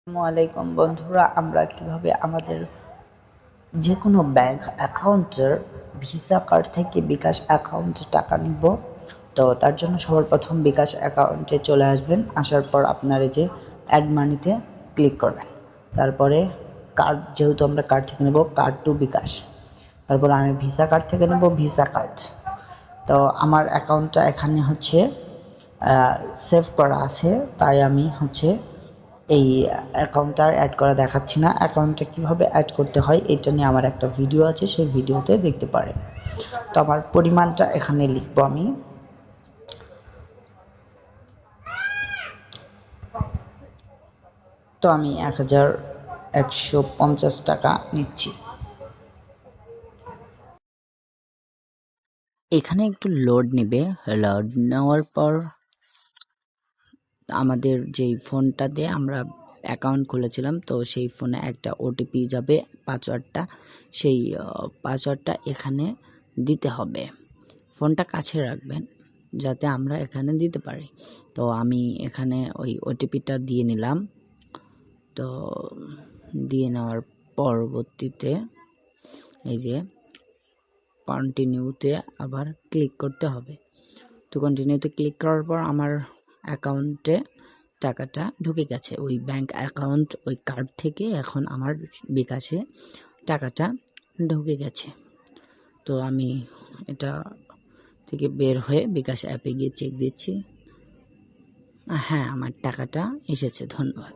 আসসালামু আলাইকুম বন্ধুরা, আমরা কিভাবে আমাদের যে কোনো ব্যাংক অ্যাকাউন্টের ভিসা কার্ড থেকে বিকাশ অ্যাকাউন্টে টাকা নিব। তো তার জন্য সবার প্রথম বিকাশ অ্যাকাউন্টে চলে আসবেন। আসার পর আপনার এই যে অ্যাড মানিতে ক্লিক করবেন। তারপরে কার্ড, যেহেতু আমরা কার্ড থেকে নেব, কার্ড টু বিকাশ। তারপর আমি ভিসা কার্ড থেকে নেব ভিসা কার্ড। তো আমার অ্যাকাউন্টটা এখানে হচ্ছে সেভ করা আছে, তাই আমি হচ্ছে এই অ্যাকাউন্টটা অ্যাড করা দেখাচ্ছি না। অ্যাকাউন্টটা কীভাবে অ্যাড করতে হয় এটা নিয়ে আমার একটা ভিডিও আছে, সেই ভিডিওতে দেখতে পারেন। তো আমার পরিমাণটা এখানে লিখবো আমি। তো আমি 1150 টাকা নিচ্ছি। এখানে একটু লোড নেবে। লোড নেওয়ার পর আমাদের যেই ফোনটাতে আমরা অ্যাকাউন্ট খুলেছিলাম, তো সেই ফোনে একটা ওটিপি যাবে, পাসওয়ার্ডটা। সেই পাসওয়ার্ডটা এখানে দিতে হবে। ফোনটা কাছে রাখবেন যাতে আমরা এখানে দিতে পারি। তো আমি এখানে ওই ওটিপিটা দিয়ে নিলাম। তো দিয়ে নেওয়ার পরবর্তীতে এই যে কন্টিনিউতে আবার ক্লিক করতে হবে। তো কন্টিনিউতে ক্লিক করার পর আমার অ্যাকাউন্টে টাকাটা ঢুকে গেছে। ওই ব্যাংক অ্যাকাউন্ট, ওই কার্ড থেকে এখন আমার বিকাশে টাকাটা ঢুকে গেছে। তো আমি এটা থেকে বের হয়ে বিকাশ অ্যাপে গিয়ে চেক দিচ্ছি। হ্যাঁ, আমার টাকাটা এসেছে। ধন্যবাদ।